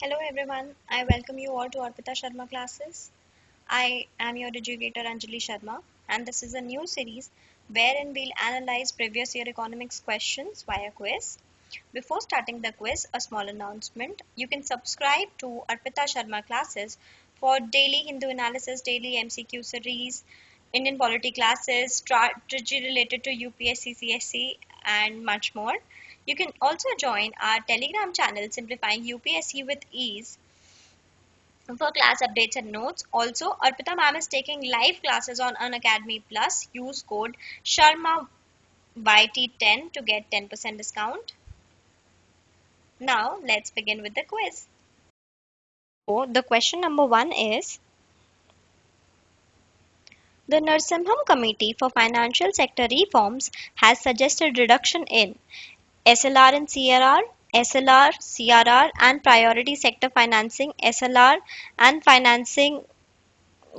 Hello everyone, I welcome you all to Arpita Sharma classes. I am your educator Anjali Sharma and this is a new series wherein we'll analyze previous year economics questions via quiz. Before starting the quiz, a small announcement. You can subscribe to Arpita Sharma classes for daily Hindu analysis, daily MCQ series, Indian polity classes, strategy related to UPSC, CSC and much more. You can also join our Telegram channel Simplifying UPSC with Ease for class updates and notes. Also, Arpita ma'am is taking live classes on Unacademy Plus. Use code SharmaYT10 to get 10% discount. Now, let's begin with the quiz. So, the question number 1 is the Narsimham Committee for Financial Sector Reforms has suggested reduction in SLR and CRR, SLR, CRR, and priority sector financing, SLR, and financing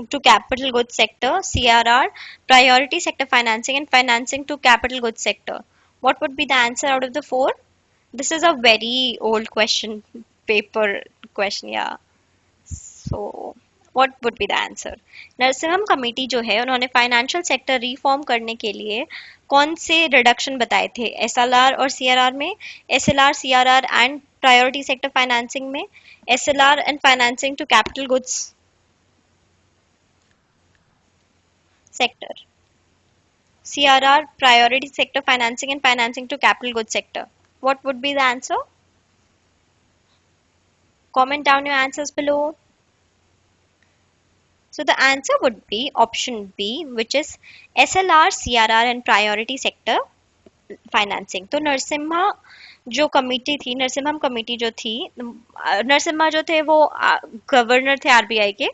to capital goods sector, CRR, priority sector financing, and financing to capital goods sector. What would be the answer out of the four? This is a very old question, paper question, yeah. So, what would be the answer? Narasimham committee जो है उन्होंने financial sector reform करने के लिए कौन से reduction बताए थे एसएलआर और सीआरआर में SLR CRR and priority sector financing में SLR and financing to capital goods sector. CRR, priority sector financing and financing to capital goods sector. What would be the answer? Comment down your answers below. So the answer would be option B, which is SLR, CRR and priority sector financing तो नरसिम्हा जो committee थी Narasimham committee जो थी नरसिम्हा जो थे वो governor थे RBI के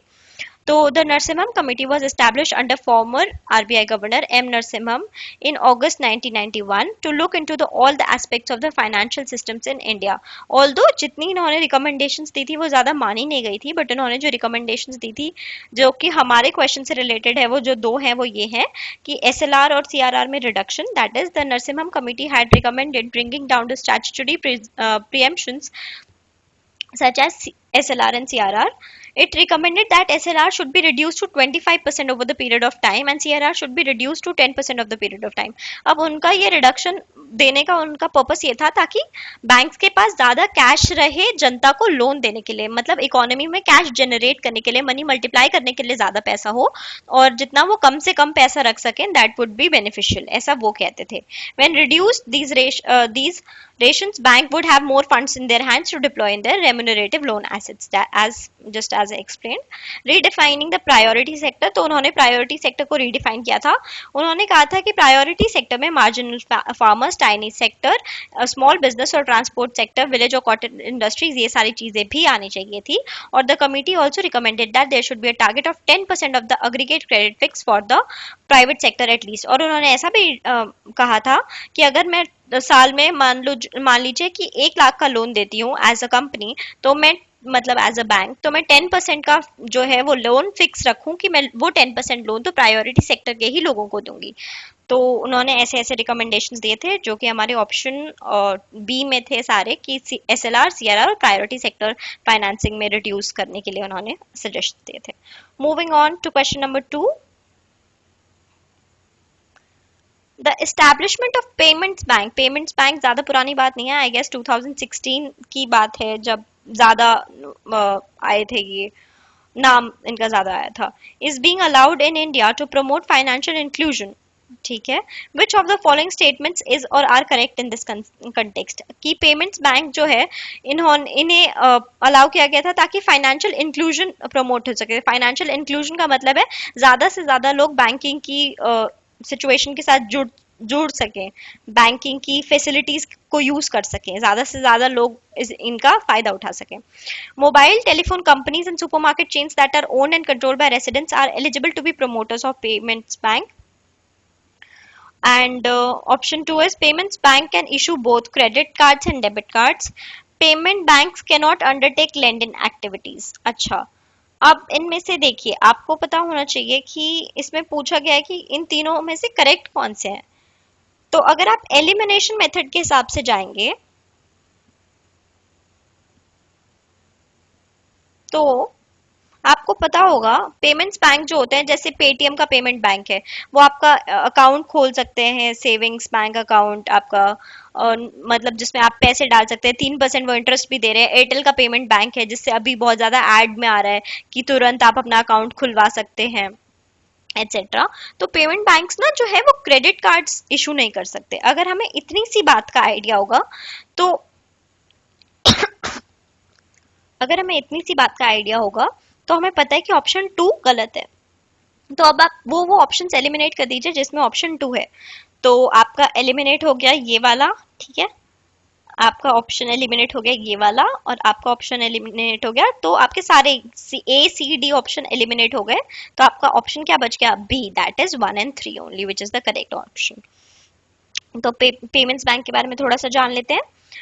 So the Narsimham Committee was established under former RBI Governor M. Narsimham in August 1991 to look into all the aspects of the financial systems in India. Although जितनी इन्होंने recommendations दी थी वो ज़्यादा मानी नहीं गई थी, but इन्होंने जो recommendations दी थी जो कि हमारे question से related है वो जो दो हैं वो ये हैं कि SLR और CRR में reduction, that is the Narsimham Committee had recommended bringing down the statutory preemptions such as SLR and CRR. It recommended that SLR should be reduced to 25% over the period of time and CRR should be reduced to 10% of the period of time. अब उनका ये reduction देने का उनका purpose ये था ताकि banks के पास ज़्यादा कैश रहे जनता को लोन देने के लिए, मतलब इकोनॉमी में कैश जनरेट करने के लिए, मनी मल्टीप्लाई करने के लिए ज़्यादा पैसा हो और जितना वो कम से कम पैसा रख सकें दैट वुड बी बेनिफिशियल, ऐसा वो कहते थे. When reduced these rations, bank would have more funds in their hands to deploy in their remunerative loan assets. That as I explained, redefining the priority sector. तो उन्होंने priority sector को redefine किया था. उन्होंने कहा था कि priority sector में marginal farmers, tiny sector, small business और transport sector, village और cottage industries ये सारी चीजें भी आनी चाहिए थी. और the committee also recommended that there should be a target of 10% of the aggregate credit fix for the private sector at least. और उन्होंने ऐसा भी कहा था कि अगर मैं साल में मान लीजिए कि 1 लाख का लोन देती हूँ एज अ कंपनी, तो मैं मतलब एज अ बैंक तो मैं 10% का जो है वो लोन फिक्स रखूं कि मैं वो 10% लोन तो प्रायोरिटी सेक्टर के ही लोगों को दूंगी. तो उन्होंने ऐसे ऐसे रिकमेंडेशंस दिए थे जो कि हमारे ऑप्शन बी में थे सारे कि एसएलआर सीआरआर और प्रायोरिटी सेक्टर फाइनेंसिंग में रिड्यूस करने के लिए उन्होंने सजेस्ट दिए थे. Moving on to question number 2. The establishment of payments bank ज़्यादा पुरानी बात नहीं है, आई गेस 2016 की बात है जब ज़्यादा आए थे ये नाम इनका ज़्यादा आया था. Is being allowed in India to promote financial inclusion. ठीक है, which of the following statements is और are correct in this context कि पेमेंट्स बैंक जो है इन्हें अलाउ किया गया था ताकि फाइनेंशियल इंक्लूजन प्रमोट हो सके. फाइनेंशियल इंक्लूजन का मतलब है ज़्यादा से ज़्यादा लोग बैंकिंग की सिचुएशन के साथ जुड़ सकें, बैंकिंग की फैसिलिटीज को यूज कर सकें, ज्यादा से ज्यादा लोग इनका फायदा उठा सकें. Mobile telephone companies and supermarket chains that are owned and controlled by residents are eligible to be promoters of payments bank. And option 2 is payments bank can issue both credit cards and debit cards. Payment banks cannot undertake lending activities. अच्छा, अब इनमें से देखिए आपको पता होना चाहिए कि इसमें पूछा गया है कि इन तीनों में से करेक्ट कौन से हैं. तो अगर आप एलिमिनेशन मेथड के हिसाब से जाएंगे तो आपको पता होगा पेमेंट्स बैंक जो होते हैं, जैसे पेटीएम का पेमेंट बैंक है, वो आपका अकाउंट खोल सकते हैं, सेविंग्स बैंक अकाउंट आपका, मतलब जिसमें आप पैसे डाल सकते हैं, 3% वो इंटरेस्ट भी दे रहे हैं। एयरटेल का पेमेंट बैंक है, जिससे अभी बहुत ज्यादा एड में आ रहा है कि तुरंत आप अपना अकाउंट खुलवा सकते हैं, एटसेट्रा। तो पेमेंट बैंक्स ना जो है वो क्रेडिट कार्ड्स इशू नहीं कर सकते। अगर हमें इतनी सी बात का आइडिया होगा तो अगर हमें इतनी सी बात का आइडिया होगा तो हमें पता है कि ऑप्शन टू गलत है। तो अब आप वो ऑप्शन एलिमिनेट कर दीजिए जिसमें ऑप्शन टू है। तो आपका एलिमिनेट हो गया ये वाला, ठीक है, आपका ऑप्शन एलिमिनेट हो गया ये वाला, और आपका ऑप्शन एलिमिनेट हो गया, तो आपके सारे A C D option eliminate हो गए। तो आपका ऑप्शन क्या बच गया? B, that is 1 and 3 only, which is the correct option. तो पेमेंट्स बैंक के बारे में थोड़ा सा जान लेते हैं।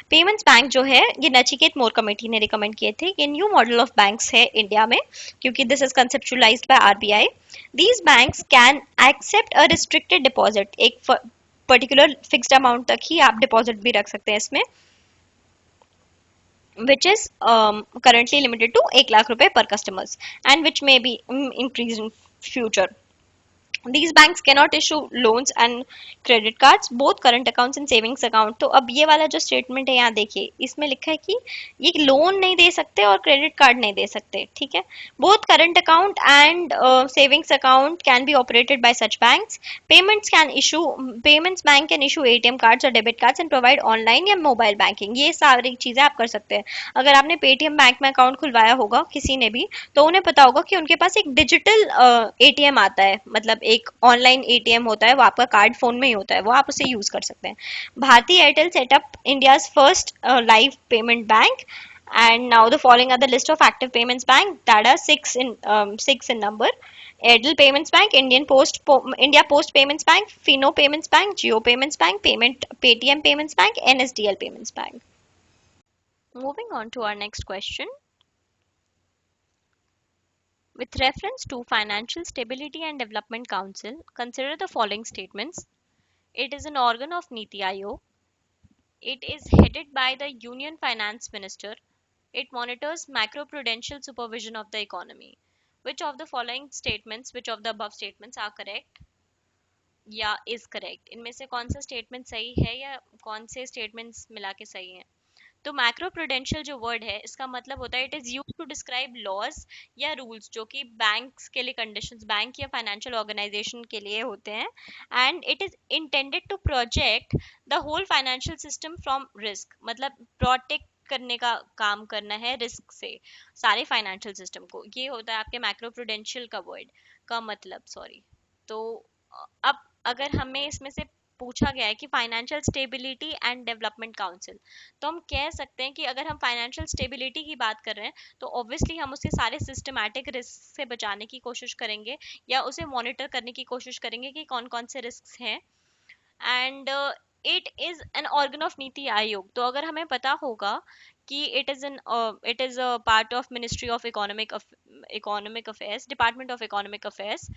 पेमेंट्स बैंक जो है ये नचिकेत मोर कमेटी ने रिकमेंड किए थे। ये न्यू मॉडल ऑफ बैंक्स है इंडिया में, क्योंकि this is conceptualized by RBI. These banks can accept a restricted deposit, एक पर्टिकुलर फिक्स्ड अमाउंट तक ही आप डिपॉजिट भी रख सकते हैं इसमें, which is currently limited to 1 lakh रुपए per customers and which may be increased in future. These banks cannot issue loans and credit cards, both current accounts and savings account। तो अब ये वाला जो स्टेटमेंट है यहाँ देखिए, इसमें लिखा है कि ये लोन नहीं दे सकते और क्रेडिट कार्ड नहीं दे सकते, ठीक है। Both current account and savings account can be operated by such banks. Payments bank can issue ATM cards और debit cards and provide online या मोबाइल बैंकिंग। ये सारी चीजें आप कर सकते हैं। अगर आपने पेटीएम बैंक में अकाउंट खुलवाया होगा किसी ने भी, तो उन्हें पता होगा कि उनके पास एक डिजिटल एटीएम आता है, मतलब एक ऑनलाइन एटीएम होता है, वो आपका कार्ड फोन में ही होता है, वो आप उसे यूज कर सकते हैं। Bharti Airtel set up India's first live payment bank, and now the following are the list of active payments bank that are six in number: Airtel Payments Bank, India Post Payments Bank, Fino Payments Bank, Jio Payments Bank, Paytm Payments Bank, NSDL Payments Bank. Moving on to our next question. With reference to Financial Stability and Development Council, consider the following statements. It is an organ of Niti Aayog. It is headed by the Union Finance Minister. It monitors macroprudential supervision of the economy. Which of the following statements, which of the above statements are correct या is correct? इनमें से कौन सा statement सही है या कौन से स्टेटमेंट्स मिला के सही हैं? तो मैक्रो प्रूडेंशियल जो वर्ड है, इसका मतलब होता है it is used to describe laws या रूल्स जो कि बैंक्स के लिए, कंडीशंस बैंक या फाइनेंशियल ऑर्गेनाइजेशन के लिए होते हैं, and it is intended to project the whole financial system from risk, मतलब प्रोटेक्ट करने का काम करना है रिस्क से सारे फाइनेंशियल सिस्टम को। ये होता है आपके मैक्रो प्रूडेंशियल का वर्ड का मतलब, सॉरी। तो अब अगर हमें इसमें से पूछा गया है कि financial stability and development council, तो हम कह सकते हैं कि अगर हम फाइनेंशियल स्टेबिलिटी की बात कर रहे हैं तो ऑब्वियसली हम उसे सारे सिस्टमैटिक रिस्क से बचाने की कोशिश करेंगे या उसे मॉनिटर करने की कोशिश करेंगे कि कौन कौन से रिस्क हैं। And it is an organ of NITI Aayog, तो अगर हमें पता होगा कि it is a part of ministry of economic affairs, department of economic affairs,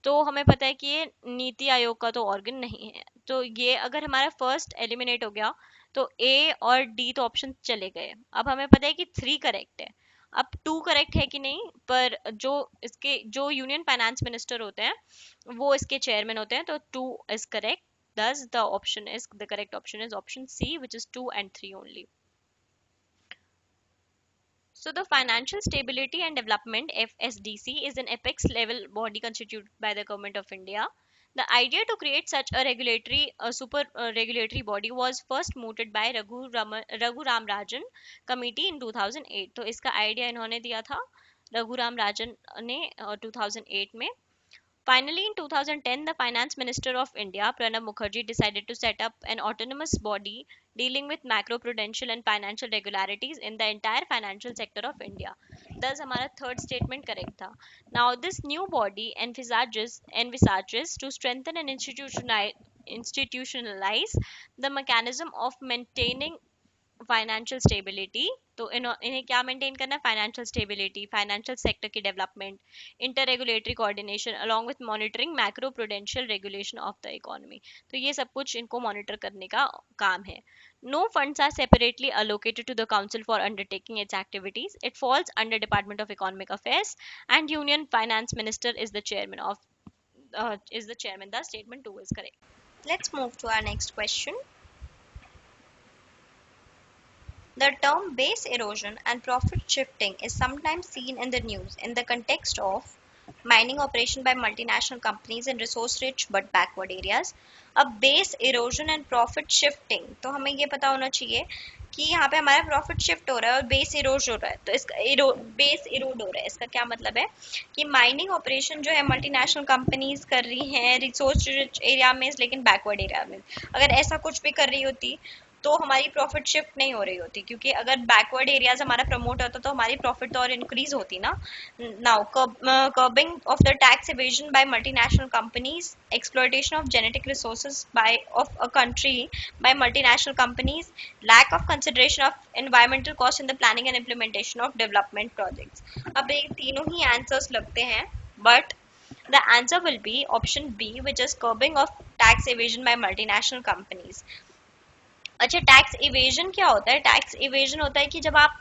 तो हमें पता है कि ये नीति आयोग का तो ऑर्गन नहीं है। तो ये अगर हमारा फर्स्ट एलिमिनेट हो गया तो ए और डी तो ऑप्शन चले गए। अब हमें पता है कि 3 करेक्ट है। अब 2 करेक्ट है कि नहीं, पर जो यूनियन फाइनेंस मिनिस्टर होते हैं वो इसके चेयरमैन होते हैं, तो 2 is correct. Thus, the correct option is option C, which is 2 and 3 only. So, the Financial Stability and Development (FSDC) is an apex level body constituted by the Government of India. The idea to create such a super regulatory body was first mooted by Raghu Ram Rajan committee in 2008. तो इसका idea इन्होंने दिया था रघु राम राजन ने 2008 में। Finally, in 2010, the Finance Minister of India, Pranab Mukherjee, decided to set up an autonomous body dealing with macroprudential and financial regularities in the entire financial sector of India. Thus, हमारा third statement correct था. Now, this new body envisages to strengthen and institutionalize the mechanism of maintaining financial stability, तो इन्हें क्या maintain करना है, financial stability, financial sector की development, inter regulatory coordination along with monitoring macro prudential regulation of the economy. तो ये सब कुछ इनको मॉनिटर करने का काम है। No funds are separately allocated to the council for undertaking its activities. It falls under Department of Economic Affairs, and Union Finance Minister is the chairman of is the chairman. The statement 2 is correct. Let's move to our next question. The term base erosion and profit shifting is sometimes seen in the news in the context of mining operation by multinational companies in resource-rich but backward areas. अब base erosion and profit shifting, तो हमें ये पता होना चाहिए कि यहाँ पे हमारा प्रॉफिट शिफ्ट हो रहा है और बेस इरोज हो रहा है। तो इसका बेस इरोड हो रहा है, इसका क्या मतलब है कि माइनिंग ऑपरेशन जो है मल्टीनेशनल कंपनीज कर रही हैं रिसोर्स रिच एरिया में लेकिन बैकवर्ड एरिया में। अगर ऐसा कुछ भी कर रही होती तो हमारी प्रॉफिट शिफ्ट नहीं हो रही होती, क्योंकि अगर बैकवर्ड एरियाज हमारा प्रमोट होता तो हमारी प्रॉफिट तो और इंक्रीज होती ना। Now curbing of the tax evasion by multinational companies, exploitation of genetic resources by of a country by multinational companies, lack of consideration of environmental cost in the planning and implementation of development projects। अब ये तीनों ही answers लगते हैं, but the answer will be option B, which is curbing of tax evasion by multinational companies। अच्छा, tax evasion क्या होता है? Tax evasion होता है कि जब आप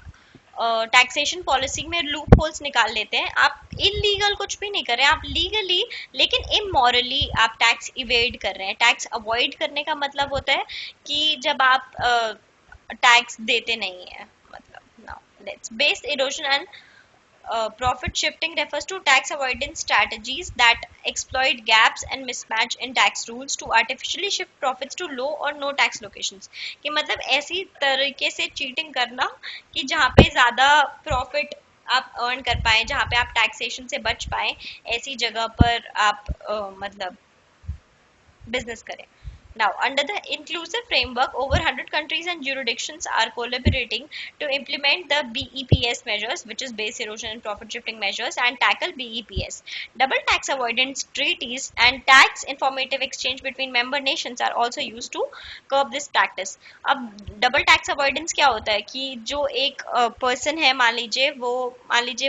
टैक्सेशन पॉलिसी में लूप होल्स निकाल लेते हैं, आप इलीगल कुछ भी नहीं कर रहे हैं, आप लीगली लेकिन इमोरली आप टैक्स इवेड कर रहे हैं। टैक्स अवॉइड करने का मतलब होता है कि जब आप टैक्स देते नहीं है, मतलब now let's base erosion and profit shifting refers to tax avoidance strategies that exploit gaps and mismatch in tax rules to artificially shift profits to low or no tax locations। कि मतलब ऐसी तरीके से cheating करना कि जहाँ पे ज़्यादा प्रॉफिट आप अर्न कर पाए, जहाँ पे आप टैक्सेशन से बच पाए, ऐसी जगह पर आप मतलब बिजनेस करें। Now, under the inclusive framework, over 100 countries and jurisdictions are collaborating to implement the BEPS measures, which is base erosion and profit shifting measures, and tackle BEPS. Double tax avoidance treaties and tax informative exchange between member nations are also used to curb this practice। अब double tax avoidance क्या होता है कि जो एक person है, मान लीजिए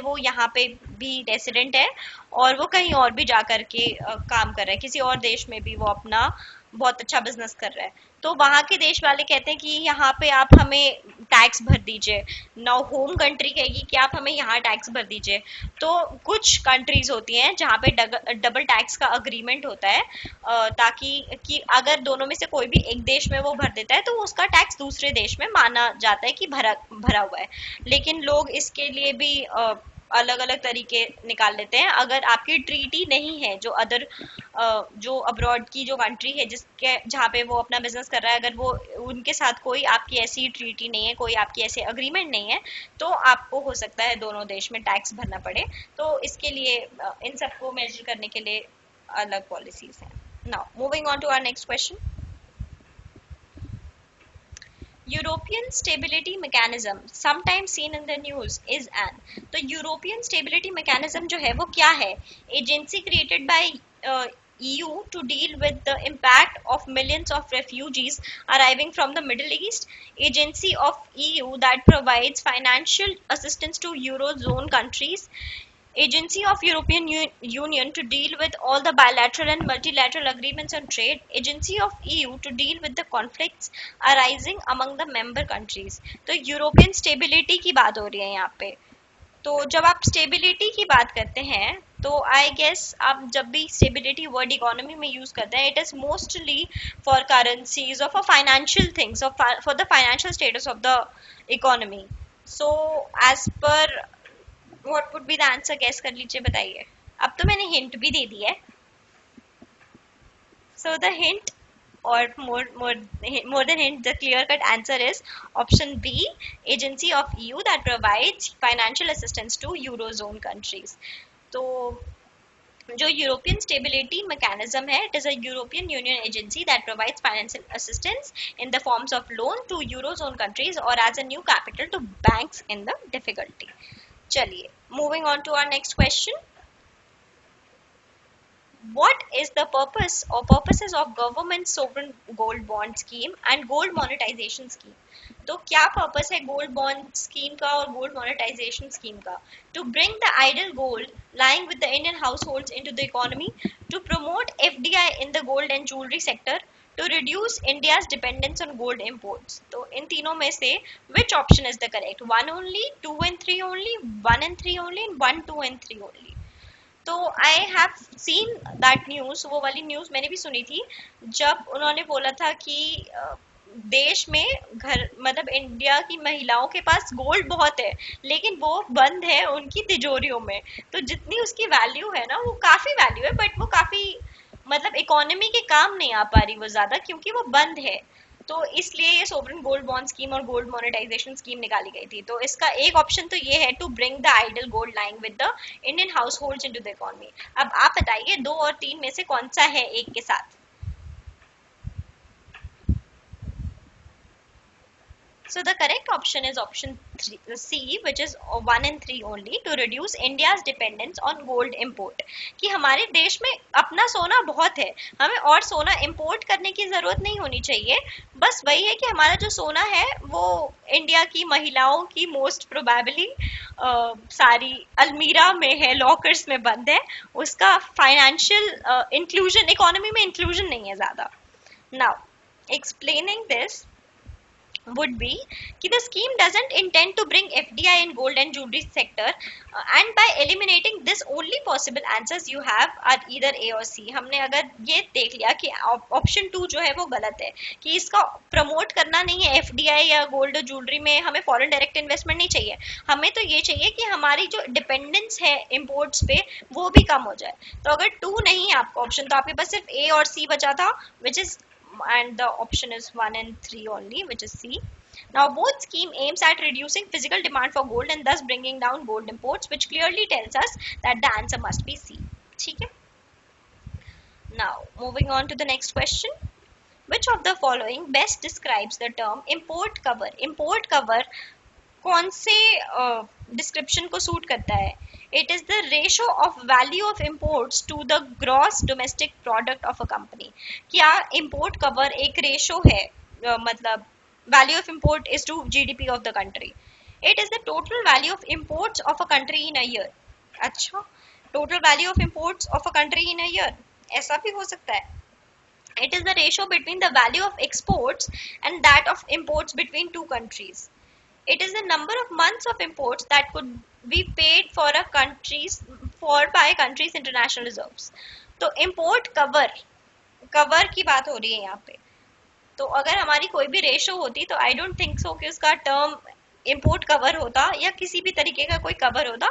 वो यहाँ पे भी रेसिडेंट है और वो कहीं और भी जा करके काम कर रहा है, किसी और देश में भी वो अपना बहुत अच्छा बिजनेस कर रहा है, तो वहां के देश वाले कहते हैं कि यहाँ पे आप हमें टैक्स भर दीजिए। नाउ होम कंट्री कहेगी कि आप हमें यहाँ टैक्स भर दीजिए। तो कुछ कंट्रीज होती हैं जहाँ पे डबल टैक्स का अग्रीमेंट होता है, ताकि कि अगर दोनों में से कोई भी एक देश में वो भर देता है तो उसका टैक्स दूसरे देश में माना जाता है कि भरा भरा हुआ है। लेकिन लोग इसके लिए भी अलग अलग तरीके निकाल लेते हैं। अगर आपकी ट्रीटी नहीं है जो अदर जो अब्रॉड की जो कंट्री है जिसके जहाँ पे वो अपना बिजनेस कर रहा है, अगर वो उनके साथ कोई आपकी ऐसी ट्रीटी नहीं है, कोई आपकी ऐसे अग्रीमेंट नहीं है, तो आपको हो सकता है दोनों देश में टैक्स भरना पड़े। तो इसके लिए इन सबको मेजर करने के लिए अलग पॉलिसीज हैं। Now moving on to our next question. European Stability Mechanism, sometimes seen in the news, is an। तो European Stability Mechanism जो है वो क्या है? Agency created by EU to deal with the impact of millions of refugees arriving from the Middle East, agency of EU that provides financial assistance to Eurozone countries, Agency of European Union to deal with all the bilateral and multilateral agreements on trade, Agency of EU to deal with the conflicts arising among the member countries। तो European stability की बात हो रही है यहाँ पे। तो जब आप स्टेबिलिटी की बात करते हैं तो आई गेस आप जब भी स्टेबिलिटी वर्ड इकोनॉमी में यूज करते हैं, it is mostly for currencies और फॉर फाइनेंशियल थिंग्स और for the financial status of the economy. So as per what would be the answer, guess कर लीजिए, बताइए। अब तो मैंने हिंट भी दे दी है। So the hint or more than hint, the clear cut answer is option B, agency of EU that provides financial assistance to eurozone countries। तो जो यूरोपियन स्टेबिलिटी मैकेनिज्म है, it is a European Union agency that provides financial assistance in the forms of loan to eurozone countries और as a new capital to banks in the difficulty. चलिए, moving on to our next question. What is the purpose or purposes of government sovereign gold bond scheme and gold monetization scheme? तो क्या purpose है gold bond scheme का और gold monetization scheme का? To bring the idle gold lying with the Indian households into the economy, to promote FDI in the gold and jewelry sector, to reduce India's dependence on gold imports. तो इन तीनों में से which option is the correct? 1 only, 2 and 3 only, 1 and 3 only, and 1, 2 and 3 only. तो I have seen that news, वो वाली news मैंने भी सुनी थी जब उन्होंने बोला था कि देश में घर मतलब इंडिया की महिलाओं के पास गोल्ड बहुत है लेकिन वो बंद है उनकी तिजोरियों में। तो जितनी उसकी वैल्यू है ना वो काफी वैल्यू है बट वो काफी मतलब इकोनॉमी के काम नहीं आ पा रही वो ज्यादा क्योंकि वो बंद है। तो इसलिए ये सोवरेन गोल्ड बॉन्ड स्कीम और गोल्ड मोनेटाइजेशन स्कीम निकाली गई थी। तो इसका एक ऑप्शन तो ये है to bring the idle gold lying with the Indian household into the economy. अब आप बताइए 2 और 3 में से कौन सा है एक के साथ? So the correct option is option C, which is 1 and 3 only, to reduce India's dependence on gold import. कि हमारे देश में अपना सोना बहुत है, हमें और सोना इंपोर्ट करने की जरूरत नहीं होनी चाहिए। बस वही है कि हमारा जो सोना है वो इंडिया की महिलाओं की मोस्ट प्रोबेबली सारी अलमीरा में है, लॉकर्स में बंद है, उसका फाइनेंशियल इंक्लूजन इकोनॉमी में इंक्लूजन नहीं है ज्यादा। Now explaining this would be कि the scheme doesn't intend to bring FDI in gold and jewelry sector, and by eliminating this only possible answers you have are either A or C। हमने अगर ये देख लिया कि option 2 जो है वो गलत है कि इसका प्रमोट करना नहीं है FDI या गोल्ड और ज्वेलरी में, हमें फॉरेन डायरेक्ट इन्वेस्टमेंट नहीं चाहिए, हमें तो ये चाहिए कि हमारी जो डिपेंडेंस है इम्पोर्ट्स पे वो भी कम हो जाए। तो अगर 2 नहीं है आपका ऑप्शन तो आपके पास सिर्फ A और C बचा था, which is and the option is 1 and 3 only, which is C। Now both scheme aims at reducing physical demand for gold and thus bringing down gold imports, which clearly tells us that the answer must be C। ठीक है? Now moving on to the next question, which of the following best describes the term import cover? Import cover कौन से description को suit करता है? It is the ratio of value of imports to the gross domestic product of a company. क्या import cover एक ratio है, मतलब value of import is to GDP of the country. It is the total value of imports of a country in a year. अच्छा, total value of imports of a country in a year, ऐसा भी हो सकता है। It is the ratio between the value of exports and that of imports between two countries. It is the number of months of imports that could be paid for a country's by country's international reserves। तो import cover की बात हो रही है यहाँ पे। तो अगर हमारी कोई भी रेशो होती तो आई डोंट थिंक सो कि उसका टर्म इम्पोर्ट कवर होता या किसी भी तरीके का कोई कवर होता।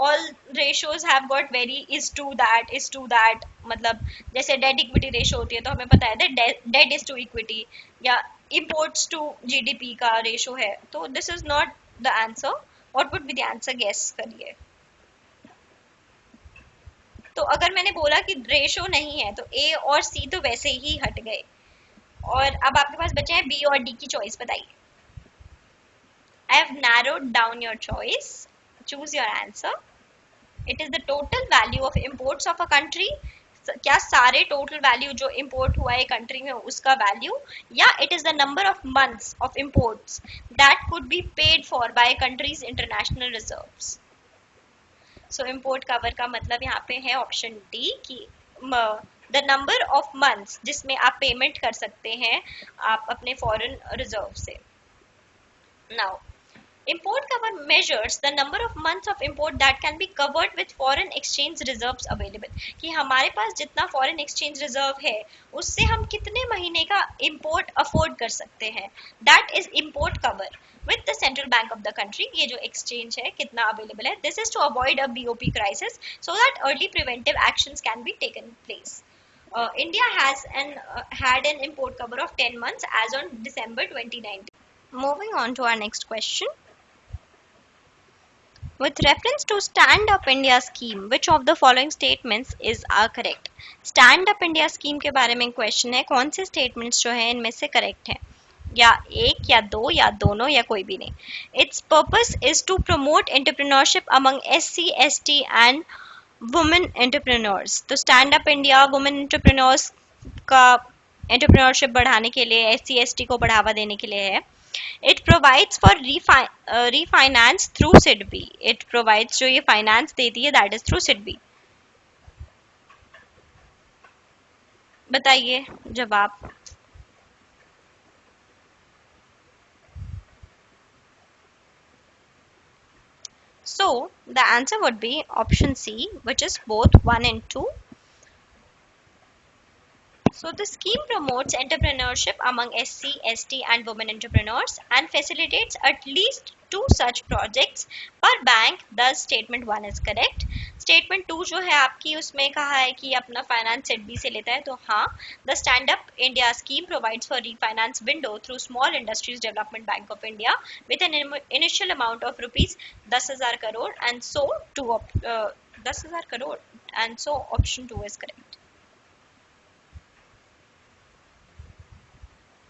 All ratios have got very is to that, मतलब जैसे डेट इक्विटी रेशो होती है तो हमें पता है डेट इज टू इक्विटी, या इम्पोर्ट्स टू जीडीपी का रेशो है। तो this is not the answer. What would be the answer, guess करिए। तो अगर मैंने बोला कि रेशो नहीं है तो ए और सी तो वैसे ही हट गए, और अब आपके पास बचे हैं बी और डी की चॉइस, बताइए। I have narrowed down your choice. Choose your answer. It is the total value of imports of a country. क्या सारे टोटल वैल्यू जो इंपोर्ट हुआ है कंट्री में उसका वैल्यू, या it is the number of months of imports that could be paid for by countries international reserves. सो import cover का मतलब यहाँ पे है ऑप्शन डी की द नंबर ऑफ मंथ्स जिसमें आप पेमेंट कर सकते हैं आप अपने फॉरेन रिजर्व से। Now import cover measures the number of months of import that can be covered with foreign exchange reserves available। कि हमारे पास जितना foreign exchange reserve है उससे हम कितने महीने का import afford कर सकते हैं, that is import cover with the central bank of the country। ये जो exchange है कितना available है, this is to avoid a BOP crisis so that early preventive actions can be taken place। India has had an import cover of 10 months as on December 2019। Moving on to our next question, with reference to Stand Up India scheme, which of the following statements is correct? Stand Up India scheme के बारे में question है, कौन से statements जो है इनमें से करेक्ट है, या एक या दो या दोनों या कोई भी नहीं। Its purpose is to promote entrepreneurship among SC ST and women entrepreneurs. तो stand up India women entrepreneurs का एंटरप्रेन्योरशिप बढ़ाने के लिए, SC ST को बढ़ावा देने के लिए है। It provides for refinance through SIDBI. It provides, जो ये finance देती है, that is through SIDBI. बताइए जवाब. So the answer would be option C, which is both 1 and 2. So the scheme promotes entrepreneurship among SC, ST and women entrepreneurs and facilitates at least 2 such projects per bank. Thus statement 1 is correct. Statement 2 जो है आपकी, उसमें कहा है कि अपना finance SIDBI से लेता है, तो हाँ, the Stand Up India scheme provides for refinance window through Small Industries Development Bank of India with an initial amount of rupees 10,000 crore, and so 10,000 crore, and so option 2 is correct.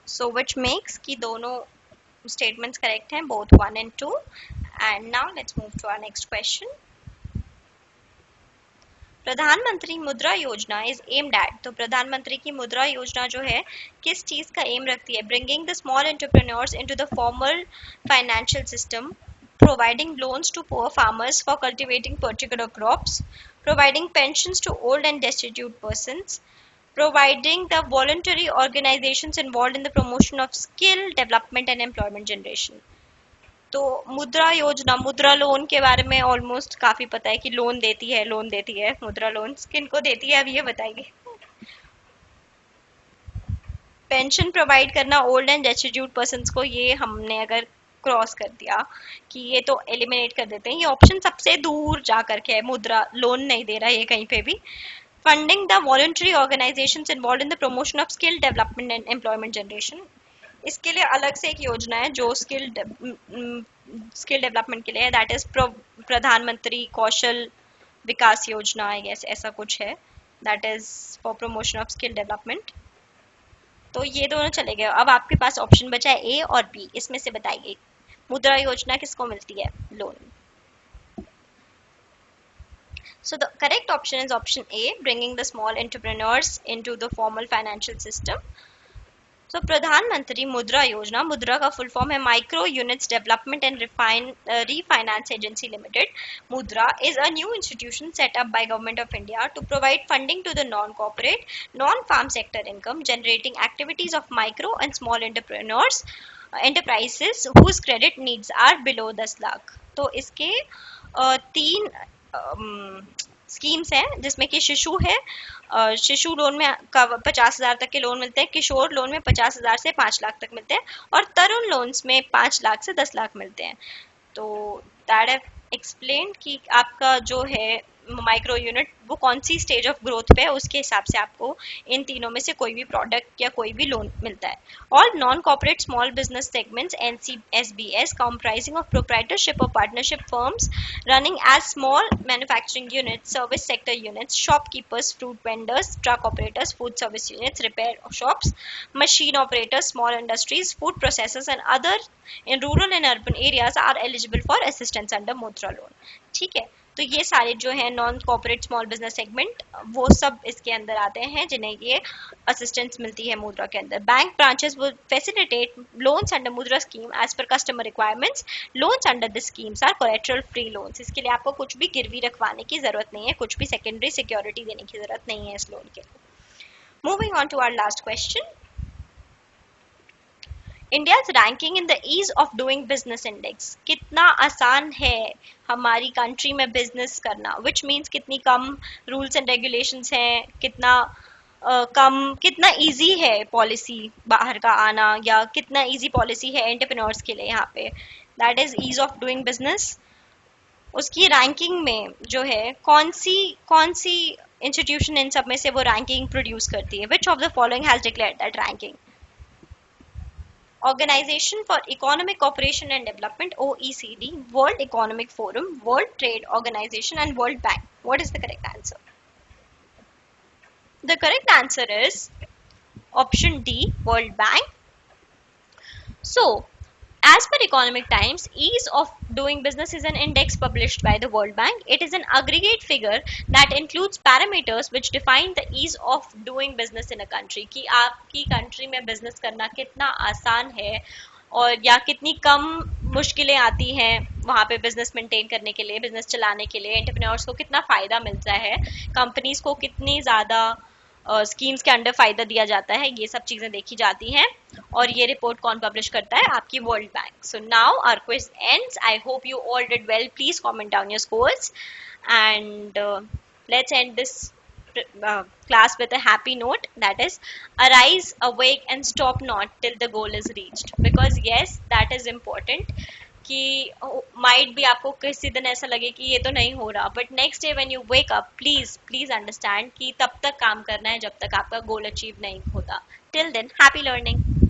So which makes कि दोनों statements correct हैं, both 1 and 2. And now let's move to our next question. प्रधानमंत्री मुद्रा योजना is aimed at, तो प्रधानमंत्री की मुद्रा योजना जो है किस चीज का एम रखती है? Bringing the small entrepreneurs into the formal financial system, providing loans to poor farmers for cultivating particular crops, providing pensions to old and destitute persons, providing the voluntary organizations involved in the promotion of skill development and employment generation. तो मुद्रा योजना, मुद्रा loan के बारे में almost काफी पता है कि लोन देती है मुद्रा लोन किन को देती है, अब ये बताइए. पेंशन प्रोवाइड करना ओल्ड एंड डेस्टिट्यूट पर्सन्स को, ये हमने अगर क्रॉस कर दिया कि ये तो एलिमिनेट कर देते हैं, ये ऑप्शन सबसे दूर जा करके है, मुद्रा लोन नहीं दे रहा है ये कहीं पे भी. Funding the voluntary organisations involved in the promotion of skill development and employment generation, इसके लिए अलग से एक योजना है जो स्किल डेवलपमेंट के लिए है, दैट इज प्रधानमंत्री कौशल विकास योजना, आई गेस ऐसा कुछ है, that is for promotion of skill development. तो ये दोनों चले गए. अब आपके पास ऑप्शन बचा है ए और बी, इसमें से बताइए मुद्रा योजना किसको मिलती है loan. So the correct option is option A, bringing the small entrepreneurs into the formal financial system. So प्रधानमंत्री मुद्रा योजना, मुद्रा का फुल फॉर्म है micro units development and refinance agency limited. मुद्रा is a new institution set up by government of India to provide funding to the non-corporate, non-farm sector income generating activities of micro and small enterprises whose credit needs are below 10 lakh. तो इसके तीन schemes हैं जिसमें कि शिशु है, शिशु loan में 50,000 तक के लोन मिलते हैं, किशोर लोन में 50,000 से 5 लाख तक मिलते हैं, और तरुण लोन्स में 5 लाख से 10 लाख मिलते हैं. तो दैट हैव एक्सप्लेन कि आपका जो है माइक्रो यूनिट वो कौन सी स्टेज ऑफ ग्रोथ पे है, उसके हिसाब से आपको इन तीनों में से कोई भी प्रोडक्ट या कोई भी लोन मिलता है. All non corporate small business segments NCSBS comprising of proprietorship or partnership firms running as small manufacturing units, service sector units, shopkeepers, fruit vendors, truck operators, food service units, repair shops, machine operators, small industries, food processors and other in rural and urban areas are eligible for assistance under मुद्रा loan. ठीक है, तो ये सारे जो है non corporate small business segment वो सब इसके अंदर आते हैं जिन्हें ये असिस्टेंस मिलती है मुद्रा के अंदर. Bank branches will facilitate loans under Mudra scheme as per customer requirements. Loans under this schemes are collateral free loans. इसके लिए आपको कुछ भी गिरवी रखवाने की जरूरत नहीं है, कुछ भी सेकेंडरी सिक्योरिटी देने की जरूरत नहीं है इस लोन के लिए. Moving on to our last question. India's ranking in the ease of doing business index. कितना आसान है हमारी कंट्री में बिजनेस करना, विच मीन्स कितनी कम रूल्स एंड रेगुलेशंस हैं, कितना इजी है पॉलिसी बाहर का आना, या कितना इजी पॉलिसी है एंटरप्रेन्योर्स के लिए यहाँ पे, that is ease of doing business. उसकी रैंकिंग में जो है कौन सी इंस्टीट्यूशन इन सब में से वो रैंकिंग प्रोड्यूस करती है. Which of the following has declared that ranking? Organization for Economic Cooperation and Development, OECD, World Economic Forum, World Trade Organization and World Bank. What is the correct answer? The correct answer is option D, World Bank. So as per Economic Times, ease of doing business is an index published by the World Bank. It is an aggregate figure that includes parameters which define the ease of doing business in a country. कि आपकी country में business करना कितना आसान है और या कितनी कम मुश्किलें आती हैं वहाँ पे बिजनेस मेंटेन करने के लिए, बिजनेस चलाने के लिए, एंटरप्रेन्योर्स को कितना फायदा मिलता है, कंपनीज को कितनी ज्यादा स्कीम्स के अंडर फायदा दिया जाता है, ये सब चीजें देखी जाती हैं। और ये रिपोर्ट कौन पब्लिश करता है? आपकी world bank. So now our quiz ends. I hope you all did well. Please comment down your scores and let's end this class with a happy note, that is, arise, awake and stop not till the goal is reached, because yes, that is important कि might भी आपको किसी दिन ऐसा लगे कि ये तो नहीं हो रहा, but next day when you wake up, please please understand कि तब तक काम करना है जब तक आपका गोल अचीव नहीं होता। Till then, happy learning.